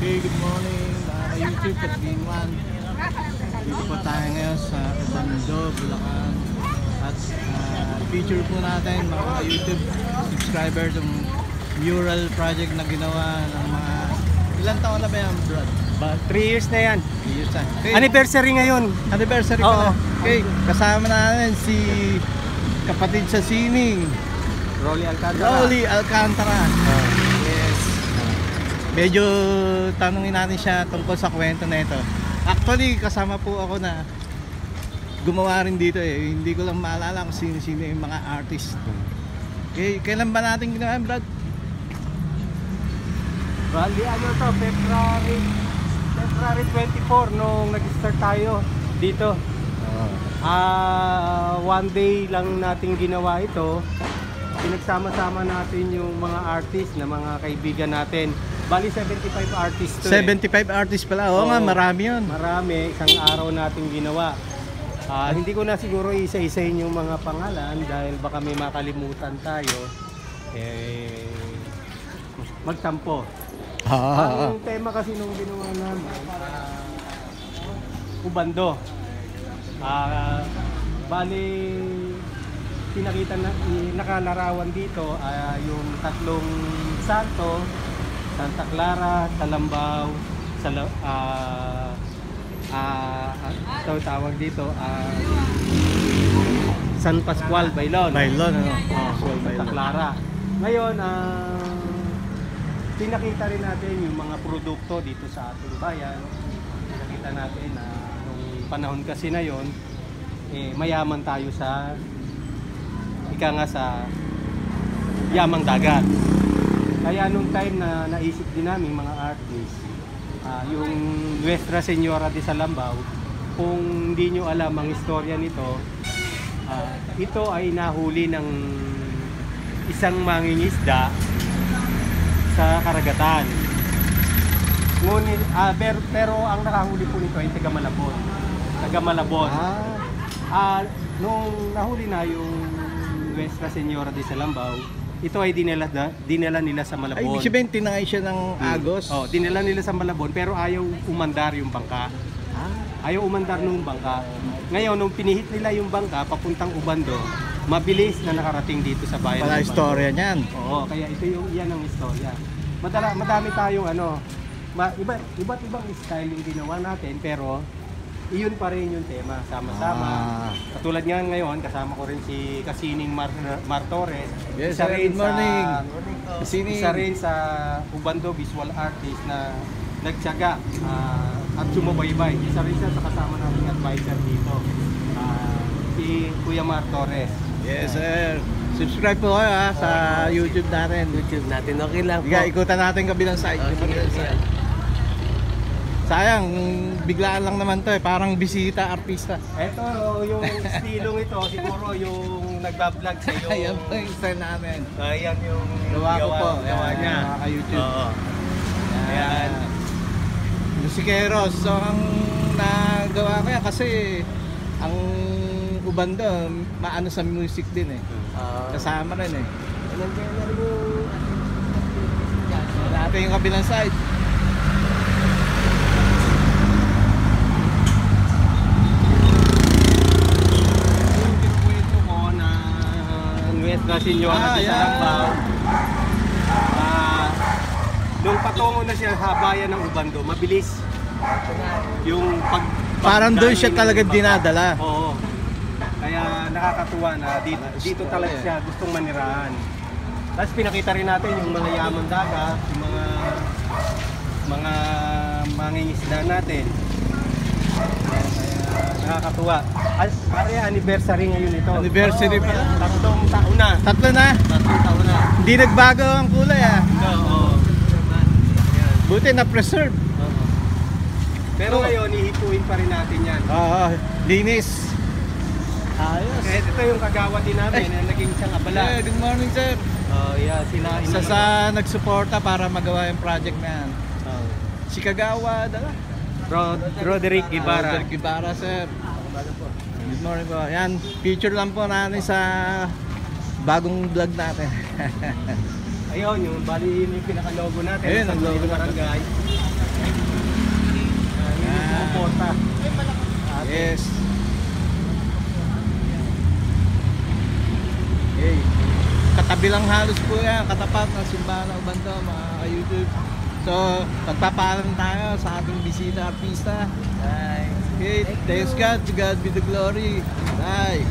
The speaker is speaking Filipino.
Okay, good morning mga ka-YouTube at Game1. Dito po tayo ngayon sa Ubando, Bulacan. At feature po natin mga ka-YouTube subscriber yung mural project na ginawa ng mga ilang taon na ba yan, Brad? 3 years na yan. 3 years na. Okay. Anniversary ngayon. Anniversary Oo. pala. Okay, kasama natin si kapatid sa sining, Rolly Alcantara. Rolly Alcantara. Yes. Medyo tanungin natin siya tungkol sa kwento na ito. Actually, kasama po ako na gumawa rin dito eh. Hindi ko lang maalala kung sino-sino yung mga artist. Okay, kailan ba natin ginawa, Brad? Bali, ano to, February 24 nung nag-start tayo dito. One day lang natin ginawa ito. Pinagsama-sama natin yung mga artist na mga kaibigan natin. Bali 75 artists to 75 artists pala. Oo nga, marami yun. Marami, isang araw natin ginawa. Hindi ko na siguro isa-isahin yung mga pangalan dahil baka may makalimutan tayo. Magtampo. Ang tema kasi nung ginawa namin, Ubando. Bali, pinakita na nakalarawan dito yung tatlong santo, Santa Clara, Talambao, tawag dito, San Pascual, Bailon. Bailon, ano? Santa Clara. Ngayon, pinakita rin natin yung mga produkto dito sa ating bayan. Pinakita natin na nung panahon kasi na yon, mayaman tayo sa sa yamang dagat. Kaya nung time na naisip din namin mga artists, yung Nuestra Señora de Salambao, kung hindi nyo alam ang istorya nito, ito ay nahuli ng isang mangingisda sa karagatan. Ngunit, pero ang nakahuli po nito ay taga Malabon. Nung nahuli na yung Nuestra Señora de Salambao, ito ay dinala nila sa Malabon. Ay, ibig sabihin, tinangay siya ng Agos? Dinala nila sa Malabon pero ayaw umandar yung bangka. Ayaw umandar nung bangka. Ngayon, nung pinihit nila yung bangka papuntang Ubando, mabilis na nakarating dito sa bayan ng Pala Ubando. istorya niyan. Oo, kaya ito yan ang istorya. Madami tayong iba't ibang style yung ginawa natin, pero iyon pa rin yung tema, sama-sama. Katulad nga ngayon, kasama ko rin si Kasining Mar Torres. Yes, Isa sir, rin good morning. Isa rin sa Ubando visual artist na nagtiyaga at sumubaybay. Isa rin siya sa kasama nating advisor dito, si Kuya Mar Torres. Yes, sir. Subscribe po kayo sa YouTube natin. Okay lang po. Ikutan natin kabilang side. Sayang, biglaan lang naman to eh. Parang bisita, artista. Ito, yung estilong ito, siguro yung nagbablog sa yung... Ayan po yung style namin. Ayan yung Gawa ko po. gawa niya. Naka-YouTube. Oo. Ayan. Musikeros. So, ang nagawa ko yan kasi ang Ubando, maano sa music din eh. Kasama rin eh. Natin yung kabilang side. Nuestra Señora de Salambao. Nung patungo na siya sa bayan ng Ubando, mabilis yung Parang doon siya talaga dinadala. Oo. Kaya nakakatuwa na dito talaga siya gustong manirahan. Tapos pinakita rin natin yung mga yamang dagat, yung mga mangingisda natin. Kaya nakakatuwa. Anniversary ngayon ito. Anniversary pa. Tatlong taon na. Tatlo na. Hindi nagbago ang kulay ah. Oo. Buti na-preserve. Pero ngayon, ihipuin pa rin natin yan. Linis. Ayos. Ito yung kagawa din namin na naging isang abala. Yeah, good morning sir. Sila Isa sa nagsuporta para magawa yung project na yan. Si Kagawa, dala. Roderick Ibarra. Roderick Ibarra sir. Good morning po. Yan, feature lang po natin sa bagong vlog natin. Ayun, yung bali yung pinaka-logo natin. Ayun, sa ang logo barangay. Yun yung pumuporta. Yes. Okay. Katabi lang halos po yan, katapat ng simbahan ng Ubando, mga ka-YouTube. So, pagpapaalam tayo sa ating bisita artista. Okay, thanks God, to God be the glory. Bye.